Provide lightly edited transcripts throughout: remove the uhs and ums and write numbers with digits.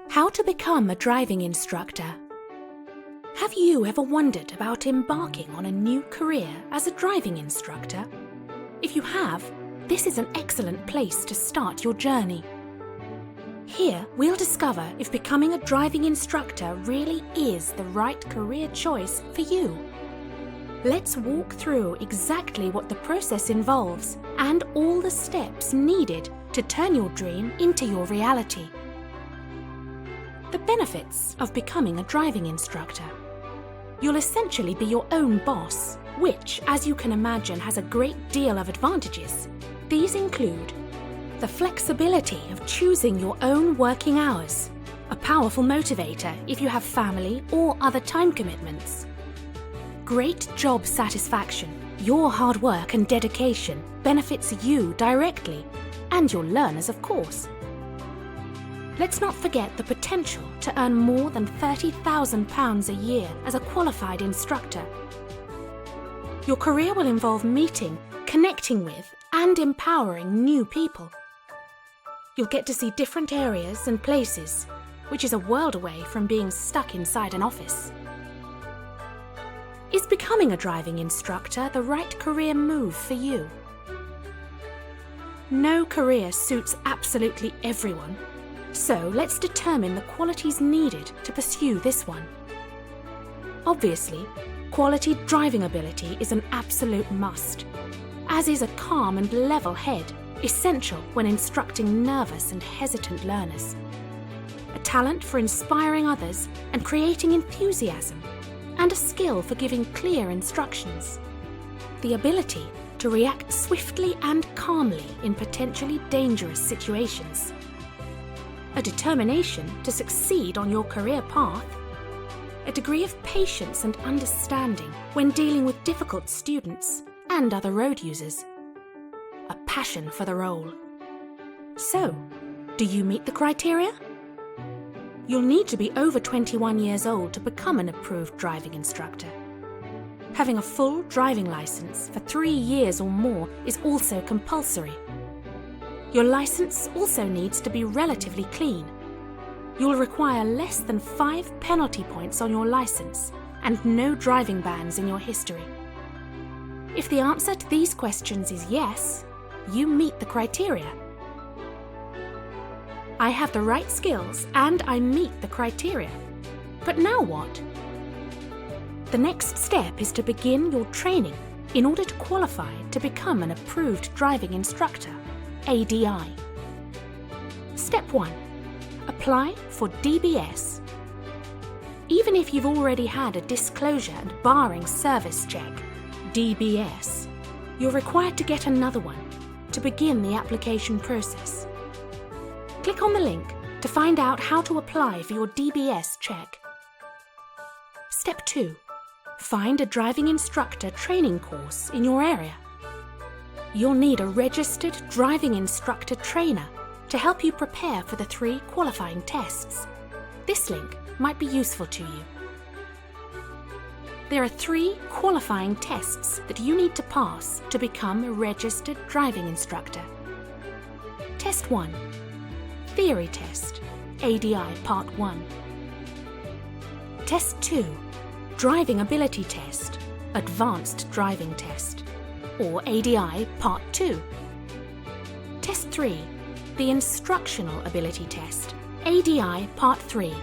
How to become a driving instructor. Have you ever wondered about embarking on a new career as a driving instructor? If you have, this is an excellent place to start your journey. Here, we'll discover if becoming a driving instructor really is the right career choice for you. Let's walk through exactly what the process involves and all the steps needed to turn your dream into your reality. The benefits of becoming a driving instructor. You'll essentially be your own boss, which, as you can imagine, has a great deal of advantages. These include the flexibility of choosing your own working hours, a powerful motivator if you have family or other time commitments. Great job satisfaction. Your hard work and dedication benefits you directly, and your learners, of course. Let's not forget the potential to earn more than £30,000 a year as a qualified instructor. Your career will involve meeting, connecting with, and empowering new people. You'll get to see different areas and places, which is a world away from being stuck inside an office. Is becoming a driving instructor the right career move for you? No career suits absolutely everyone. So let's determine the qualities needed to pursue this one. Obviously, quality driving ability is an absolute must, as is a calm and level head, essential when instructing nervous and hesitant learners. A talent for inspiring others and creating enthusiasm, and a skill for giving clear instructions. The ability to react swiftly and calmly in potentially dangerous situations. A determination to succeed on your career path, a degree of patience and understanding when dealing with difficult students and other road users, a passion for the role. So, do you meet the criteria? You'll need to be over 21 years old to become an approved driving instructor. Having a full driving license for 3 years or more is also compulsory. Your license also needs to be relatively clean. You'll require less than 5 penalty points on your license and no driving bans in your history. If the answer to these questions is yes, you meet the criteria. I have the right skills and I meet the criteria. But now what? The next step is to begin your training in order to qualify to become an approved driving instructor. ADI. Step 1. Apply for DBS. Even if you've already had a disclosure and barring service check, DBS, you're required to get another one to begin the application process. Click on the link to find out how to apply for your DBS check. Step 2. Find a driving instructor training course in your area. You'll need a registered driving instructor trainer to help you prepare for the 3 qualifying tests. This link might be useful to you. There are 3 qualifying tests that you need to pass to become a registered driving instructor. Test 1. Theory test, ADI Part 1. Test 2. Driving ability test, Advanced driving test, or ADI Part 2. Test 3. The Instructional ability test, ADI Part 3.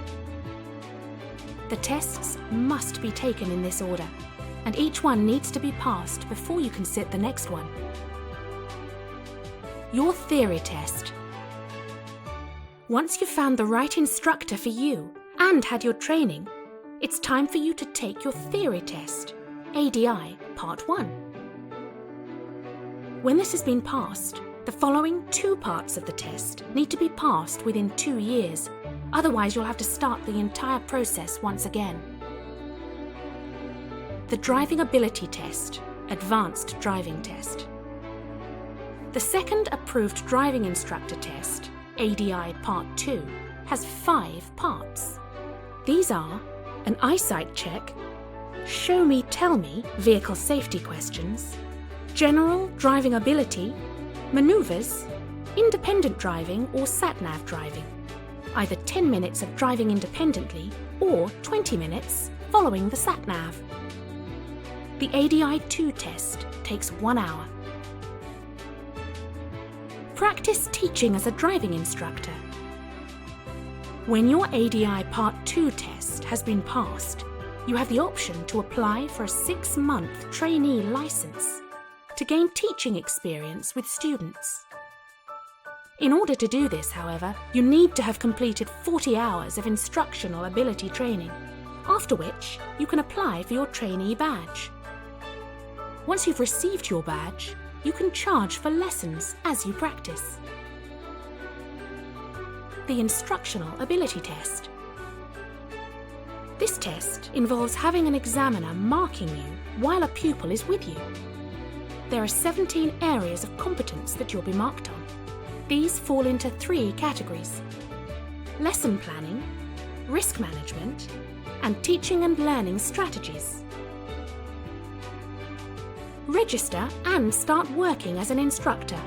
The tests must be taken in this order, and each one needs to be passed before you can sit the next one. Your theory test. Once you've found the right instructor for you and had your training, it's time for you to take your theory test, ADI Part 1. When this has been passed, the following 2 parts of the test need to be passed within 2 years, otherwise you'll have to start the entire process once again. The Driving Ability Test, Advanced Driving Test. The second approved driving instructor test, ADI Part 2, has 5 parts. These are an eyesight check, show me, tell me vehicle safety questions, general driving ability, manoeuvres, independent driving or sat-nav driving, either 10 minutes of driving independently or 20 minutes following the sat-nav. The ADI 2 test takes 1 hour. Practice teaching as a driving instructor. When your ADI Part 2 test has been passed, you have the option to apply for a 6-month trainee licence to gain teaching experience with students. In order to do this, however, you need to have completed 40 hours of instructional ability training, after which you can apply for your trainee badge. Once you've received your badge, you can charge for lessons as you practice. The Instructional Ability Test. This test involves having an examiner marking you while a pupil is with you. There are 17 areas of competence that you'll be marked on. These fall into 3 categories: lesson planning, risk management, and teaching and learning strategies. Register and start working as an instructor.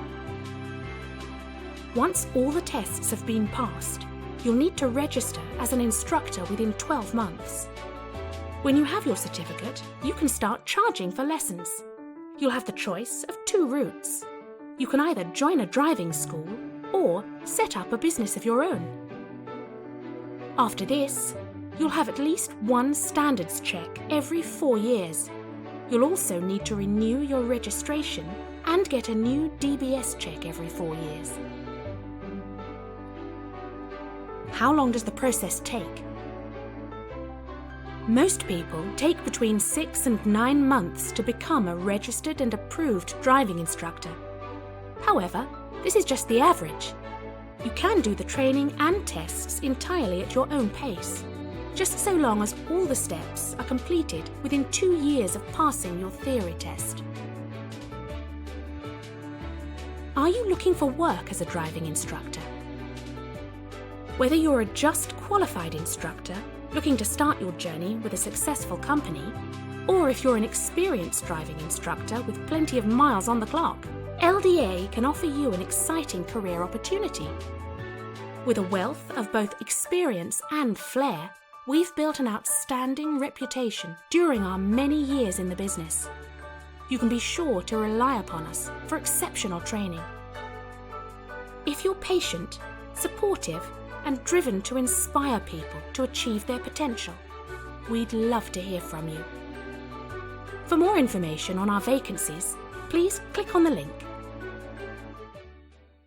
Once all the tests have been passed, you'll need to register as an instructor within 12 months. When you have your certificate, you can start charging for lessons. You'll have the choice of 2 routes. You can either join a driving school or set up a business of your own. After this, you'll have at least 1 standards check every 4 years. You'll also need to renew your registration and get a new DBS check every 4 years. How long does the process take? Most people take between 6 and 9 months to become a registered and approved driving instructor. However, this is just the average. You can do the training and tests entirely at your own pace, just so long as all the steps are completed within 2 years of passing your theory test. Are you looking for work as a driving instructor? Whether you're a just qualified instructor looking to start your journey with a successful company, or if you're an experienced driving instructor with plenty of miles on the clock, LDA can offer you an exciting career opportunity. With a wealth of both experience and flair, we've built an outstanding reputation during our many years in the business. You can be sure to rely upon us for exceptional training. If you're patient, supportive, and driven to inspire people to achieve their potential, we'd love to hear from you. For more information on our vacancies, please click on the link